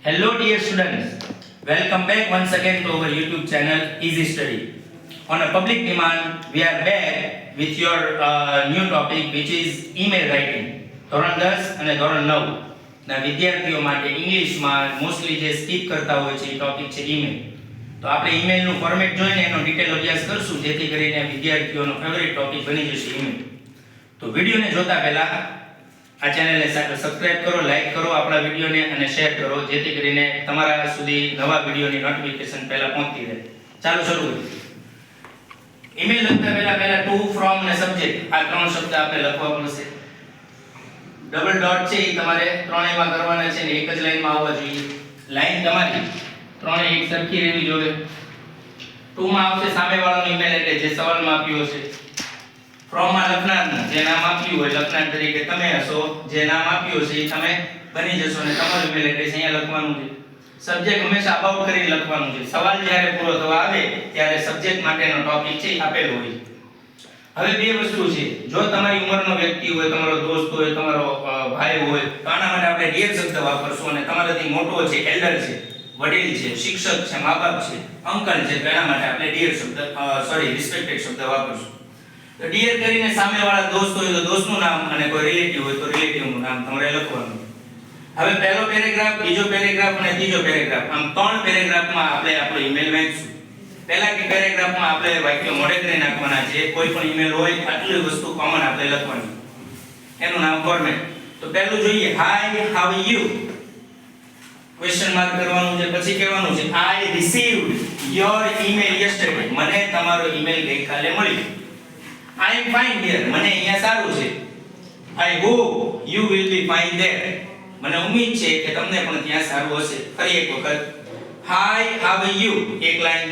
Hello dear students, welcome back once again to our YouTube channel Easy Study. On a public demand, we are back with your new topic which is email writing. ધોરણ 10 અને ધોરણ 9 ના વિદ્યાર્થીઓ માટે ઇંગ્લિશમાં mostly જે skip કરતા હોય છે એ ટોપિક છે ઈમેલ. તો આપણે ઈમેલનું ફોર્મેટ જોઈને એનો ડિટેલ અભ્યાસ કરશું જેથી કરીને વિદ્યાર્થીઓનો ફેવરિટ ટોપિક બની જશે ઈમેલ. તો વિડિયોને જોતા પહેલા આ ચેનલને સબસ્ક્રાઇબ કરો, લાઈક કરો આપણા વિડિયોને અને શેર કરો જેથી કરીને તમારા સુધી નવા વિડિયોની નોટિફિકેશન પહેલા પહોંચતી રહે. ચાલો શરૂ કરીએ. ઈમેલ લખતા પહેલા ટુ, ફ્રોમ અને સબ્જેક્ટ આ ત્રણ શબ્દ આપણે લખવા પડશે. ડબલ ડોટ છે એ તમારે ત્રણેયમાં કરવાના છે ને એક જ લાઈનમાં આવવા જોઈએ. લાઈન તમારી ત્રણે એક સરખી રહેવી જોઈએ. ટુ માં આવશે સામેવાળાનો ઈમેલ એટલે જે સવાલમાં આપ્યો છે. ફ્રોમ માં લખનારનું જે નામ આપ્યું હોય લખનાર તરીકે તમે હશો, જે નામ આપ્યું છે એ તમે બની જશો અને તમારું ઈમેલ એડ્રેસ અહીંયા લખવાનું છે. સબ્જેક્ટ હંમેશા અબાઉટ કરીને લખવાનું છે. સવાલ જ્યારે પૂરો થવા આવે ત્યારે સબ્જેક્ટ માટેનો ટોપિક છે આપેલો હોય. હવે બે વસ્તુ છે. જો તમારી ઉંમરનો વ્યક્તિ હોય, તમારો દોસ્ત હોય, તમારો ભાઈ હોય તો આના માટે આપણે ડિયર શબ્દ વાપરશું અને તમારાથી મોટો છે, એલ્ડર છે, વડીલ છે, શિક્ષક છે, મા-બાપ છે, અંકલ છે તો એના માટે આપણે ડિયર શબ્દ રિસ્પેક્ટેડ શબ્દ વાપરશું. તો ડિયર કરીને સામેવાળા દોસ્ત હોય તો દોસ્તનું નામ અને કોઈ રિલેટિવ હોય તો રિલેટિવનું નામ તમારે લખવાનું. હવે પહેલો પેરેગ્રાફ, બીજો પેરેગ્રાફ અને ત્રીજો પેરેગ્રાફ આમ ત્રણ પેરેગ્રાફમાં આપણે આપણો ઈમેલ વહેંચશું. પહેલા કે પેરેગ્રાફમાં આપણે વાક્યો મોડે કરી નાખવાના છે. કોઈ પણ ઈમેલ હોય આટલી વસ્તુ કોમન આપણે લખવાની. એનું નામ ફોર્મેટ. તો પહેલું જોઈએ hi, how are you? Question mark કરવાનું છે. પછી કહેવાનું છે I received your email yesterday. મને તમારો ઈમેલ ગઈકાલે મળ્યો. I am fine here. મને અહીંયા સારું છે. I hope you will be fine there. મને ઉમ્મીદ છે કે તમને પણ ત્યાં સારું હશે. ફરી એક વખત Hi, how are you? એક લાઈન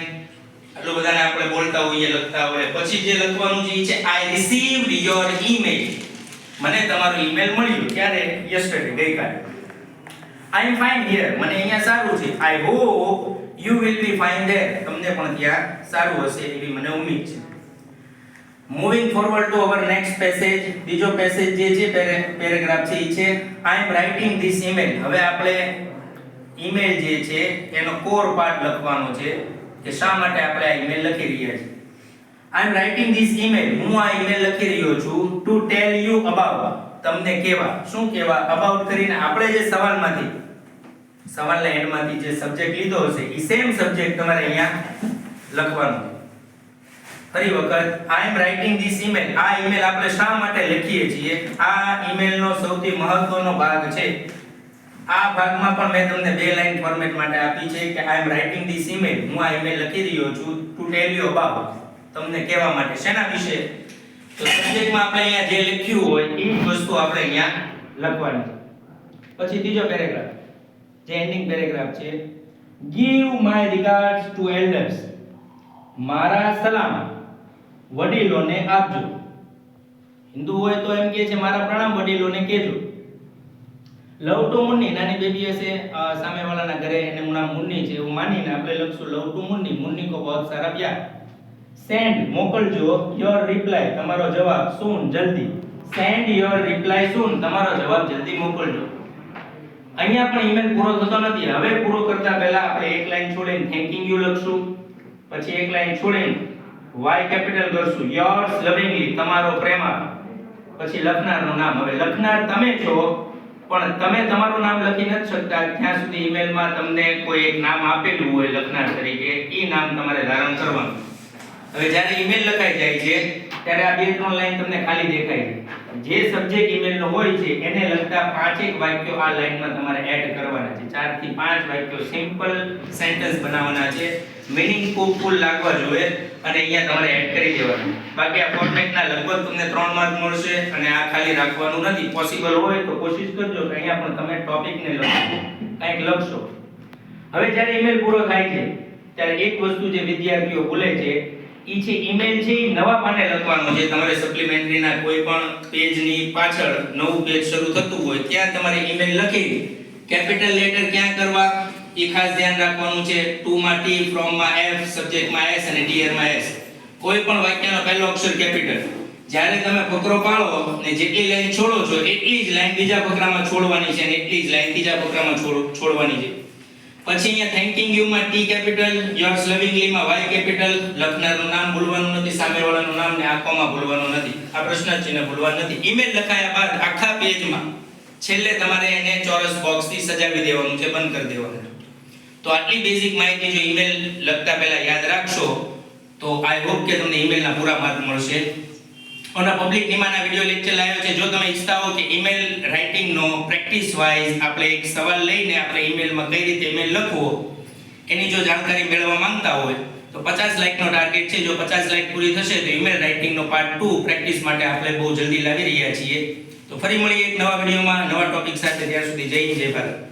આટલું બધાને આપણે બોલતા હોઈએ, લખતા હોય. પછી જે લખવાનું છે એ છે I received your email. મને તમારો ઈમેલ મળ્યો. ક્યારે? Yesterday, ગઈકાલે. I am fine here. મને અહીંયા સારું છે. I hope you will be fine there. તમને પણ ત્યાં સારું હશે એવી મને ઉમ્મીદ છે. Moving forward to our next passage. બીજો પેસેજ જે છે પેરેગ્રાફ છે એ છે I am writing this email. હવે આપણે ઈમેલ જે છે એનો કોર પાર્ટ લખવાનો છે કે શા માટે આપણે આ ઈમેલ લખી રહ્યા છીએ. I am writing this email. હું આ ઈમેલ લખી રહ્યો છું to tell you about. તમને કહેવા. શું કહેવા? about કરીને આપણે જે સવાલના એન્ડમાંથી જે સબ્જેક્ટ લીધો હશે એ સેમ સબ્જેક્ટ તમારે અહીંયા લખવાનો. ફરી વખત I am writing this email. આ ઈમેલ આપણે શા માટે લખીએ છીએ? આ ઈમેલનો સૌથી મહત્વનો ભાગ છે. આ ભાગમાં પણ મેં તમને બે લાઈન ફોર્મેટ માટે આપી છે કે I am writing this email. હું આ ઈમેલ લખી રહ્યો છું to tell you about. તમને કહેવા માટે. શેના વિશે? તો સબ્જેક્ટમાં આપણે અહીંયા જે લખ્યું હોય એ વસ્તુ આપણે અહીંયા લખવાની છે. પછી ત્રીજો પેરેગ્રાફ જે એન્ડિંગ પેરેગ્રાફ છે give my regards to elders. મારા સલામ વડીલોને આપજો. હિન્દુ હોય તો એમ કહે છે મારા પ્રણામ વડીલોને કહેજો. લવ ટુ મુન્ની. નાની બેબી હશે સામેવાળાના ઘરે એનું નામ મુન્ની છે એવું માનીને આપણે લખશું લવ ટુ મુન્ની. મુન્ની કો બહોત સારા પ્યાર. સેન્ડ મોકલજો યોર રિપ્લાય. તમારો જવાબ સૂન જલ્દી. સેન્ડ યોર રિપ્લાય સૂન. તમારો જવાબ જલ્દી મોકલજો. અહીંયા પણ ઈમેલ પૂરો થતો નથી. હવે પૂરો કરતા પહેલા આપણે એક લાઈન છોડીને થેન્કિંગ યુ લખશું. પછી એક લાઈન છોડીને વાય કેપિટલ કરશું યોર્સ લવિંગલી. તમારો પ્રેમાળ. પછી લખનારનું નામ. હવે લખનાર તમે છો પણ તમે તમારું નામ લખી નથી શકતા ત્યાં સુધી ઈમેલમાં તમને કોઈ એક નામ આપેલું હોય લખનાર તરીકે એ નામ તમારે ધારણ કરવાનું. હવે જ્યારે ઈમેલ લખાઈ જાય છે ત્યારે આ બે ત્રણ લાઈન તમને ખાલી દેખાય છે. જે સબ્જેક્ટ ઈમેલનો હોય છે એને લગતા 5 વાક્યો આ લાઈનમાં તમારે એડ કરવાના છે. 4 થી 5 વાક્યો સિમ્પલ સેન્ટેન્સ બનાવવાના છે. મીનિંગફુલ લાગવા જોઈએ અને અહીંયા તમારે એડ કરી દેવાનું. બાકી આ ફોર્મેટના લગભગ તમને 3 માર્ક મળશે અને આ ખાલી રાખવાનું નથી. પોસિબલ હોય તો કોશિશ કરજો કે અહીંયા પણ તમે ટોપિકને લખો, કંઈક લખશો. હવે જ્યારે ઈમેલ પૂરો થાય છે ત્યારે એક વસ્તુ જે વિદ્યાર્થીઓ ભૂલે છે ઈ છે ઈમેલ છે ઈ નવા પાને લખવાનું છે. તમારે સપ્લિમેન્ટરીના કોઈ પણ પેજની પાછળ નવું પેજ શરૂ થતું હોય ત્યાં તમારે ઈમેલ લખી કેપિટલ લેટર ક્યાં કરવા એ ખાસ ધ્યાન રાખવાનું છે. ટુ માં ટી, ફ્રોમ માં એફ, સબ્જેક્ટ માં એસ અને ડીયર માં એસ. કોઈ પણ વાક્યનો પહેલો અક્ષર કેપિટલ. જ્યારે તમે ફકરો પાડો ને જેટલી લાઈન છોડો છો એટલી જ લાઈન બીજા ફકરામાં છોડવાની છે અને એટલી જ લાઈન ત્રીજા ફકરામાં છોડવાની છે. પછી અહીંયા થેન્કિંગ યુ માં ટી કેપિટલ, યોર્સ લવિંગલી માં વાય કેપિટલ, લખનારનું નામ ભૂલવાનું નથી, સામેવાળાનું નામ ને આંખોમાં ભૂલવાનું નથી, આ પ્રશ્ન ચિહ્ન ભૂલવાનું નથી. ઈમેલ લખાયા બાદ આખા પેજમાં છેલ્લે તમારે એને ચોરસ બોક્સ થી સજાવી દેવાનું છે, બંધ કરી દેવાનું. તો આટલી બેઝિક માહિતી જો ઈમેલ લખતા પહેલા યાદ રાખશો તો આઈ હોપ કે તમને ઈમેલના પૂરા માર્ક મળશે. ઓન પબ્લિક નિમાના વિડિયો લેક્ચર લાવ્યો છે. જો તમે ઈચ્છતા હો કે ઈમેલ રાઇટિંગ નો પ્રેક્ટિસ વાઇઝ આપણે એક સવાલ લઈને આપણે ઈમેલમાં કઈ રીતે ઈમેલ લખવો એની જો જાણકારી મેળવવા માંગતા હોય તો 50 લાઈક નો ટાર્ગેટ છે. જો 50 લાઈક પૂરી થશે તો ઈમેલ રાઇટિંગ નો પાર્ટ 2 પ્રેક્ટિસ માટે આપણે બહુ જલ્દી લાવી રહ્યા છીએ. તો ફરી મળીએ એક નવા વિડિયોમાં નવા ટોપિક સાથે. ત્યાં સુધી જય હિન્દ, જય ભારત.